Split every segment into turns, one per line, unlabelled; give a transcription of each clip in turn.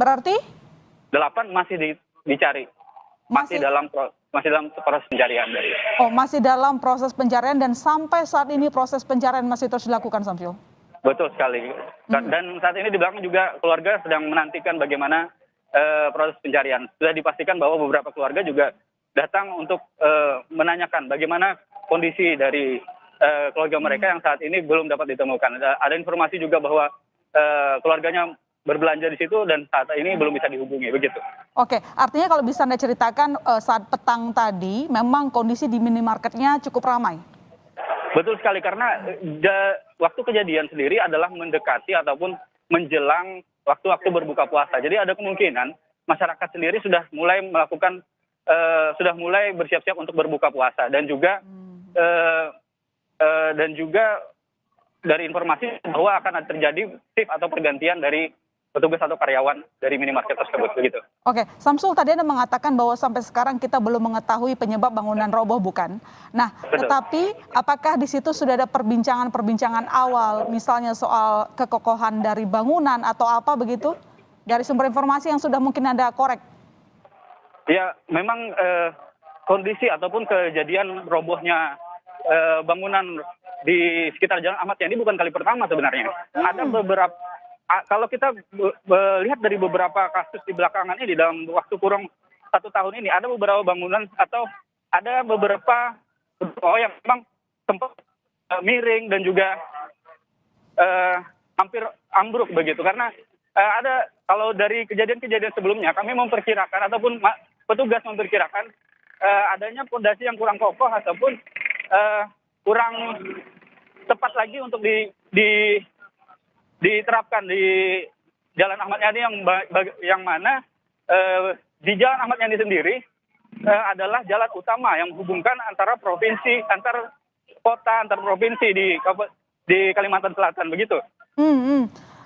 berarti?
8 masih dicari. Masih dalam proses pencarian dari.
Oh, masih dalam proses pencarian dan sampai saat ini proses pencarian masih terus dilakukan, Samsul?
Betul sekali. Dan saat ini di belakang juga keluarga sedang menantikan bagaimana proses pencarian. Sudah dipastikan bahwa beberapa keluarga juga datang untuk menanyakan bagaimana kondisi dari keluarga mereka yang saat ini belum dapat ditemukan. Ada informasi juga bahwa keluarganya berbelanja di situ dan saat ini belum bisa dihubungi, begitu.
Oke, artinya kalau bisa Anda ceritakan saat petang tadi memang kondisi di minimarketnya cukup ramai?
Betul sekali, karena waktu kejadian sendiri adalah mendekati ataupun menjelang waktu-waktu berbuka puasa. Jadi ada kemungkinan masyarakat sendiri sudah mulai bersiap-siap untuk berbuka puasa dan juga dari informasi bahwa akan terjadi shift atau pergantian dari petugas atau karyawan dari minimarket tersebut, begitu.
Oke, Samsul, tadi Anda mengatakan bahwa sampai sekarang kita belum mengetahui penyebab bangunan roboh, bukan? Nah,
Betul.
tetapi apakah di situ sudah ada perbincangan awal, misalnya soal kekokohan dari bangunan atau apa begitu? Dari sumber informasi yang sudah mungkin Anda korek?
Ya, memang kondisi ataupun kejadian robohnya bangunan di sekitar Jalan Ahmad Yani bukan kali pertama sebenarnya. Ada beberapa, kalau kita lihat dari beberapa kasus di belakangan ini dalam waktu kurang 1 tahun ini, ada beberapa bangunan atau ada beberapa yang memang sempat miring dan juga hampir ambruk begitu. Karena ada, kalau dari kejadian-kejadian sebelumnya kami memperkirakan ataupun petugas memperkirakan adanya fondasi yang kurang kokoh ataupun kurang tepat lagi untuk diterapkan di Jalan Ahmad Yani yang mana di Jalan Ahmad Yani sendiri adalah jalan utama yang menghubungkan antara provinsi, antar kota, antar provinsi di Kalimantan Selatan, begitu.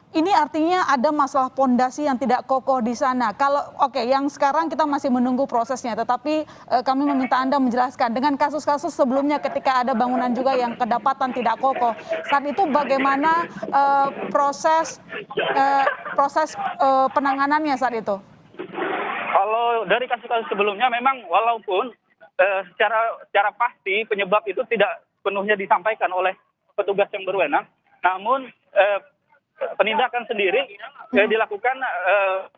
Ini artinya ada masalah pondasi yang tidak kokoh di sana. Kalau yang sekarang kita masih menunggu prosesnya, tetapi kami meminta Anda menjelaskan dengan kasus-kasus sebelumnya ketika ada bangunan juga yang kedapatan tidak kokoh. Saat itu bagaimana proses penanganannya saat itu?
Kalau dari kasus-kasus sebelumnya memang walaupun secara pasti penyebab itu tidak penuhnya disampaikan oleh petugas yang berwenang, namun penindakan sendiri dilakukan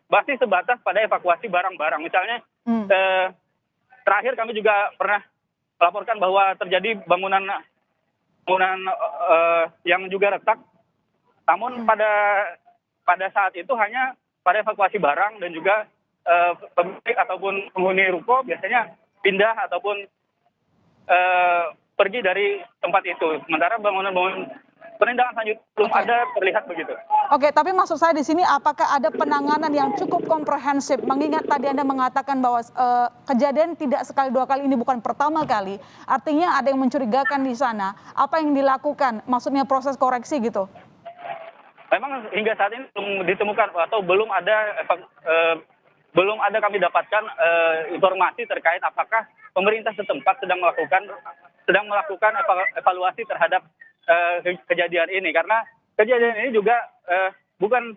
masih sebatas pada evakuasi barang-barang. Misalnya terakhir kami juga pernah melaporkan bahwa terjadi bangunan yang juga retak. Namun pada saat itu hanya pada evakuasi barang dan juga pemilik ataupun penghuni ruko biasanya pindah ataupun pergi dari tempat itu. Sementara bangunan-bangunan penindakan selanjutnya belum ada terlihat begitu.
Oke, tapi maksud saya di sini apakah ada penanganan yang cukup komprehensif? Mengingat tadi Anda mengatakan bahwa kejadian tidak sekali dua kali, ini bukan pertama kali. Artinya ada yang mencurigakan di sana. Apa yang dilakukan? Maksudnya proses koreksi gitu?
Memang hingga saat ini belum ditemukan atau belum ada kami dapatkan informasi terkait apakah pemerintah setempat sedang melakukan evaluasi terhadap kejadian ini, karena kejadian ini juga bukan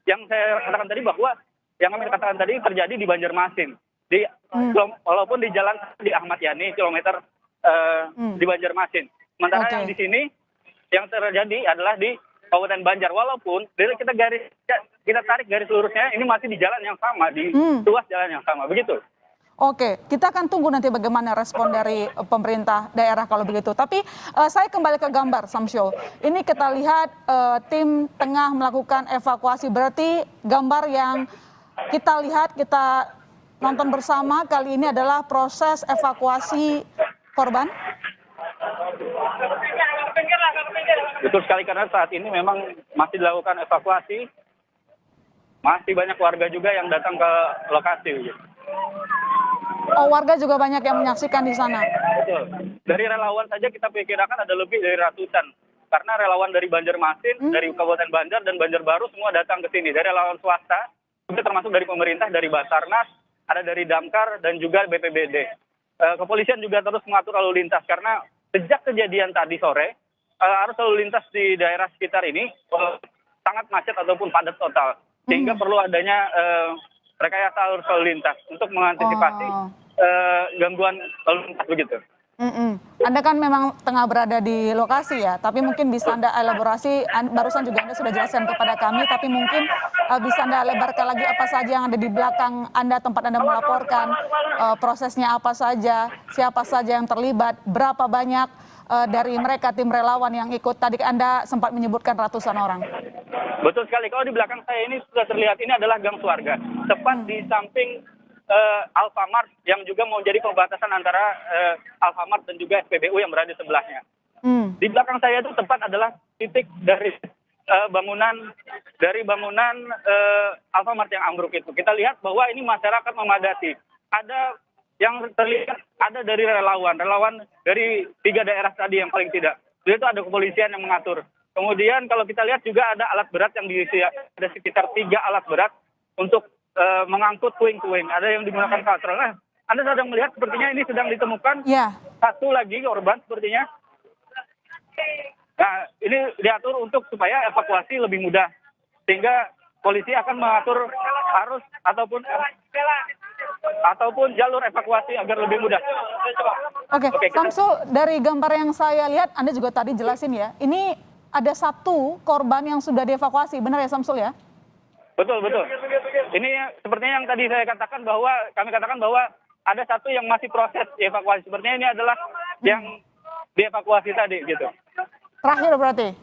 yang saya katakan tadi, bahwa yang kami katakan tadi terjadi di Banjarmasin, walaupun di jalan di Ahmad Yani kilometer di Banjarmasin. Sementara yang di sini yang terjadi adalah di Kabupaten Banjar, walaupun kita tarik garis lurusnya ini masih di jalan yang sama, di ruas jalan yang sama, begitu.
Oke, kita akan tunggu nanti bagaimana respon dari pemerintah daerah kalau begitu. Tapi saya kembali ke gambar, Samsul. Ini kita lihat tim tengah melakukan evakuasi. Berarti gambar yang kita lihat, kita nonton bersama kali ini adalah proses evakuasi korban.
Betul sekali, karena saat ini memang masih dilakukan evakuasi. Masih banyak warga juga yang datang ke lokasi.
Oh, warga juga banyak yang menyaksikan di sana.
Betul. Dari relawan saja kita perkirakan ada lebih dari ratusan. Karena relawan dari Banjarmasin, dari Kabupaten Banjar dan Banjarbaru semua datang ke sini. Dari relawan swasta, juga termasuk dari pemerintah, dari Basarnas, ada dari Damkar dan juga BPBD. Kepolisian juga terus mengatur lalu lintas karena sejak kejadian tadi sore, arus lalu lintas di daerah sekitar ini sangat macet ataupun padat total. sehingga perlu adanya rekayasa arus lalu lintas untuk mengantisipasi
Oh.
gangguan lalu lintas begitu.
Anda kan memang tengah berada di lokasi ya, tapi mungkin bisa Anda elaborasi, barusan juga Anda sudah jelaskan kepada kami, tapi mungkin bisa Anda lebarkan lagi apa saja yang ada di belakang Anda, tempat Anda melaporkan, prosesnya apa saja, siapa saja yang terlibat, berapa banyak dari mereka tim relawan yang ikut, tadi Anda sempat menyebutkan ratusan orang.
Betul sekali, kalau di belakang saya ini sudah terlihat ini adalah gang Suarga, tepat di samping Alfamart yang juga mau jadi pembatasan antara Alfamart dan juga SPBU yang berada di sebelahnya. Di belakang saya itu tepat adalah titik dari bangunan Alfamart yang ambruk itu. Kita lihat bahwa ini masyarakat memadati. Ada yang terlihat ada dari relawan dari 3 daerah tadi yang paling tidak. Itu ada kepolisian yang mengatur. Kemudian kalau kita lihat juga ada alat berat yang diisi, ada sekitar 3 alat berat untuk mengangkut puing-puing. Ada yang digunakan katrol. Nah, Anda sedang melihat sepertinya ini sedang ditemukan satu lagi korban sepertinya. Nah, ini diatur untuk supaya evakuasi lebih mudah. Sehingga polisi akan mengatur arus ataupun jalur evakuasi agar lebih mudah.
Oke, Samsul, dari gambar yang saya lihat, Anda juga tadi jelasin ya, ini ada 1 korban yang sudah dievakuasi, benar ya Samsul ya?
Betul. Ini sepertinya yang tadi kami katakan bahwa ada 1 yang masih proses evakuasi. Sepertinya ini adalah yang dievakuasi tadi gitu.
Terakhir berarti?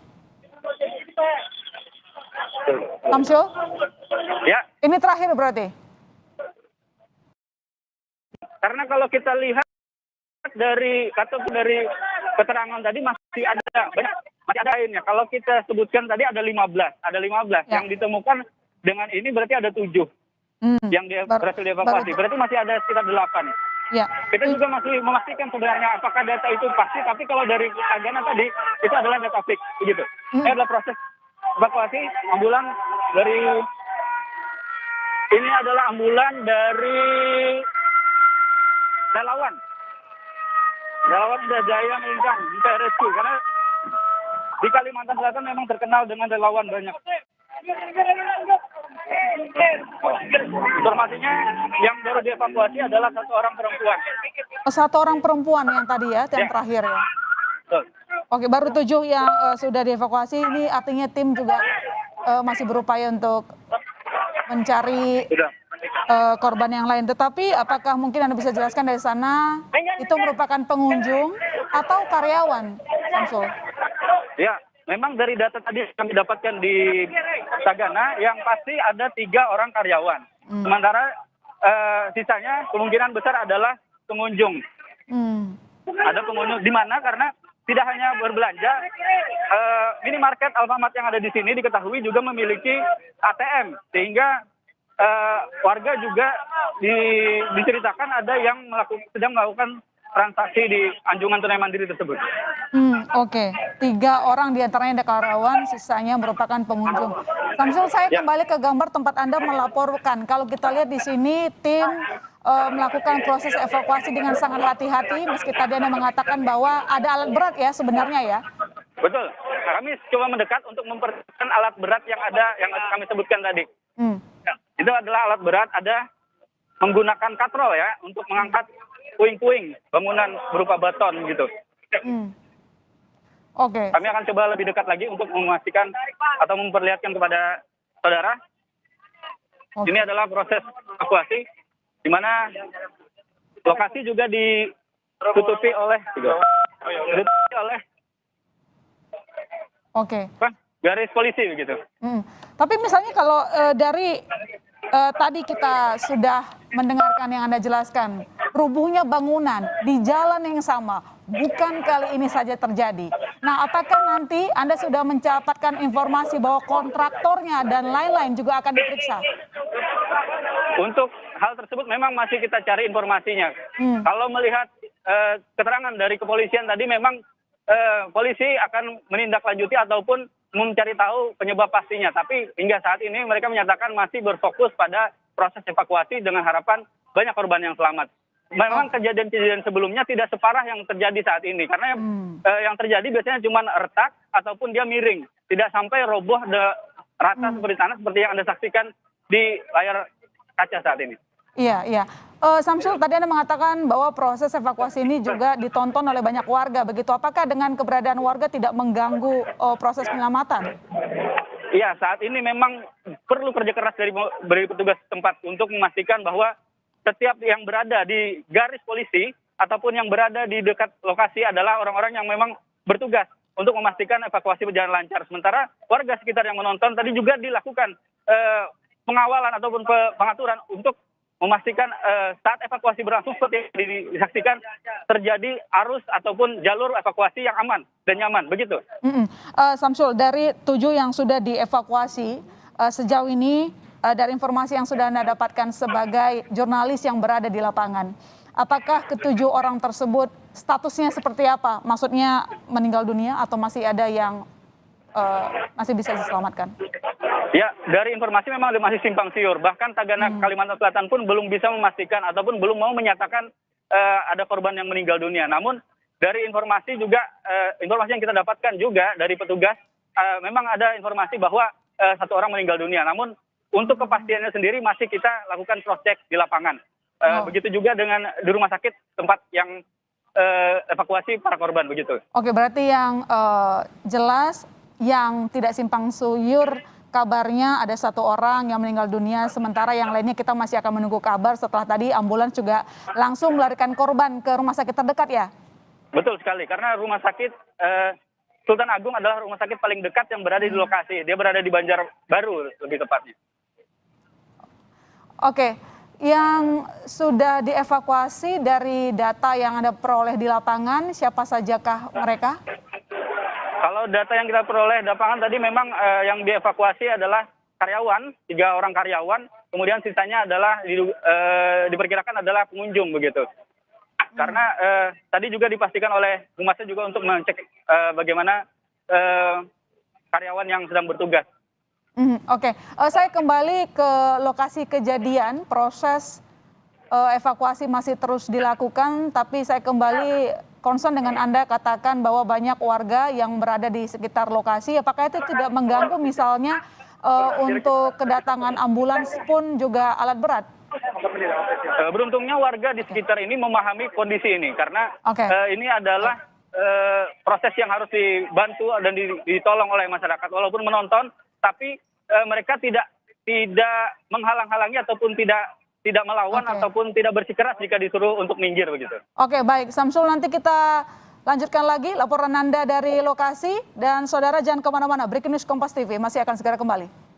Samsul?
Ya.
Ini terakhir berarti?
Karena kalau kita lihat dari keterangan tadi masih ada lainnya. Kalau kita sebutkan tadi ada 15 yang ditemukan. Dengan ini berarti ada 7 yang berhasil dievakuasi. Berarti masih ada sekitar 8.
Ya.
Kita juga masih memastikan sebenarnya apakah data itu pasti, tapi kalau dari Tagana tadi itu adalah data fix begitu. Ini adalah proses evakuasi ambulan dari relawan sudah jaya melingkang di PRSQ karena di Kalimantan Selatan memang terkenal dengan relawan banyak. Informasinya yang baru dievakuasi adalah 1 orang perempuan.
1 orang perempuan yang tadi ya, yang terakhir ya.
Betul.
Oke, baru 7 yang sudah dievakuasi. Ini artinya tim juga masih berupaya untuk mencari korban yang lain. Tetapi apakah mungkin Anda bisa jelaskan dari sana itu merupakan pengunjung atau karyawan, Samsul?
Ya, memang dari data tadi yang kami dapatkan di Tagana, yang pasti ada 3 orang karyawan. Sementara sisanya kemungkinan besar adalah pengunjung. Ada pengunjung di mana karena tidak hanya berbelanja, minimarket Alfamart yang ada di sini diketahui juga memiliki ATM, sehingga warga juga diceritakan ada yang sedang melakukan transaksi di anjungan tunai mandiri tersebut.
Oke. 3 orang diantaranya ada karyawan, sisanya merupakan pengunjung. Samsul, saya kembali ke gambar tempat Anda melaporkan. Kalau kita lihat di sini tim melakukan proses evakuasi dengan sangat hati-hati, meski tadi Anda mengatakan bahwa ada alat berat ya sebenarnya ya.
Betul. Kami coba mendekat untuk memperhatikan alat berat yang ada yang kami sebutkan tadi. Itu adalah alat berat, ada menggunakan katrol ya untuk mengangkat puing-puing bangunan berupa beton gitu.
Oke.
Kami akan coba lebih dekat lagi untuk memastikan atau memperlihatkan kepada saudara. Ini adalah proses evakuasi di mana lokasi juga ditutupi oleh garis polisi begitu.
Tapi misalnya kalau dari tadi kita sudah mendengarkan yang Anda jelaskan, rubuhnya bangunan di jalan yang sama, bukan kali ini saja terjadi. Nah, apakah nanti Anda sudah mendapatkan informasi bahwa kontraktornya dan lain-lain juga akan diperiksa?
Untuk hal tersebut memang masih kita cari informasinya. Kalau melihat keterangan dari kepolisian tadi memang polisi akan menindaklanjuti ataupun mencari tahu penyebab pastinya. Tapi hingga saat ini mereka menyatakan masih berfokus pada proses evakuasi dengan harapan banyak korban yang selamat. Memang kejadian-kejadian sebelumnya tidak separah yang terjadi saat ini. Karena yang terjadi biasanya cuma retak ataupun dia miring. Tidak sampai roboh rata seperti tanah seperti yang Anda saksikan di layar kaca saat ini.
Iya, iya. Samsul, tadi Anda mengatakan bahwa proses evakuasi ini juga ditonton oleh banyak warga, begitu. Apakah dengan keberadaan warga tidak mengganggu proses penyelamatan?
Iya, saat ini memang perlu kerja keras dari petugas tempat untuk memastikan bahwa setiap yang berada di garis polisi ataupun yang berada di dekat lokasi adalah orang-orang yang memang bertugas untuk memastikan evakuasi berjalan lancar. Sementara warga sekitar yang menonton tadi juga dilakukan pengawalan ataupun pengaturan untuk memastikan saat evakuasi berlangsung seperti yang disaksikan terjadi arus ataupun jalur evakuasi yang aman dan nyaman, begitu.
Samsul, dari 7 yang sudah dievakuasi sejauh ini, dari informasi yang sudah Anda dapatkan sebagai jurnalis yang berada di lapangan, apakah ke-7 orang tersebut statusnya seperti apa? Maksudnya meninggal dunia atau masih ada yang masih bisa diselamatkan?
Ya, dari informasi memang masih simpang siur. Bahkan Tagana Kalimantan Selatan pun belum bisa memastikan ataupun belum mau menyatakan ada korban yang meninggal dunia. Namun dari informasi juga, informasi yang kita dapatkan juga dari petugas, memang ada informasi bahwa 1 orang meninggal dunia. Namun untuk kepastiannya sendiri masih kita lakukan cross check di lapangan. Begitu juga dengan di rumah sakit tempat yang evakuasi para korban, begitu.
Oke, berarti yang jelas yang tidak simpang siur kabarnya ada 1 orang yang meninggal dunia, sementara yang lainnya kita masih akan menunggu kabar setelah tadi ambulans juga langsung melarikan korban ke rumah sakit terdekat ya?
Betul sekali, karena rumah sakit Sultan Agung adalah rumah sakit paling dekat yang berada di lokasi. Dia berada di Banjarbaru lebih tepatnya.
Oke, yang sudah dievakuasi dari data yang Anda peroleh di lapangan, siapa sajakah mereka?
Kalau data yang kita peroleh di lapangan tadi memang yang dievakuasi adalah karyawan, 3 orang karyawan, kemudian sisanya adalah diperkirakan adalah pengunjung, begitu. Karena tadi juga dipastikan oleh humasnya juga untuk mengecek bagaimana karyawan yang sedang bertugas.
Oke, saya kembali ke lokasi kejadian, proses evakuasi masih terus dilakukan, tapi saya kembali concern dengan Anda katakan bahwa banyak warga yang berada di sekitar lokasi, apakah itu tidak mengganggu misalnya untuk kedatangan ambulans pun juga alat berat?
Beruntungnya warga di sekitar ini memahami kondisi ini, karena ini adalah proses yang harus dibantu dan ditolong oleh masyarakat. Walaupun menonton, tapi mereka tidak menghalang-halangi ataupun tidak melawan ataupun tidak bersikeras jika disuruh untuk minggir, begitu.
Oke, baik. Samsul, nanti kita lanjutkan lagi laporan Anda dari lokasi. Dan saudara jangan kemana-mana, Breaking News Kompas TV masih akan segera kembali.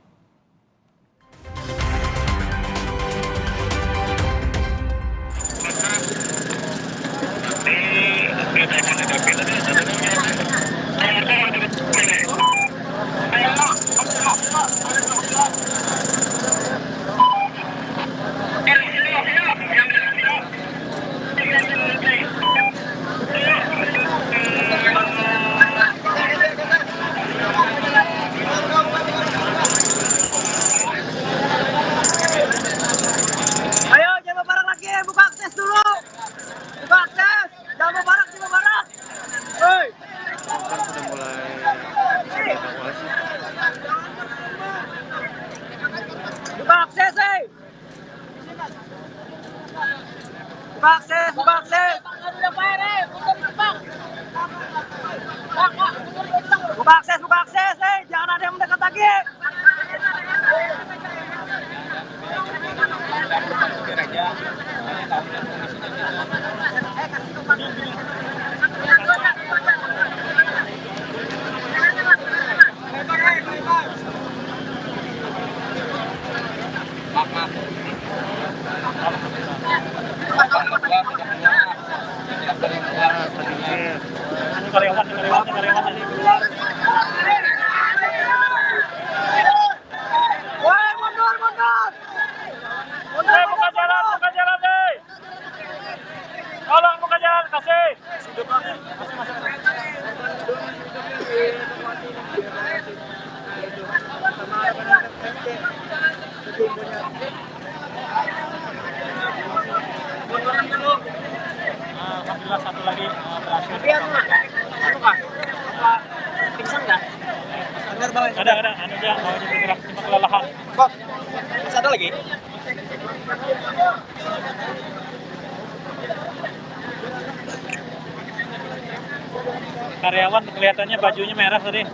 Buka akses, jangan ada yang mendekat lagi.
Alhamdulillah satu lagi berhasil.
Pingsan nggak? Benar bawah.
Kadang-kadang anu dia maunya bergerak cuma kelelahan.
Kok? Masih ada lagi?
Karyawan kelihatannya bajunya merah tadi.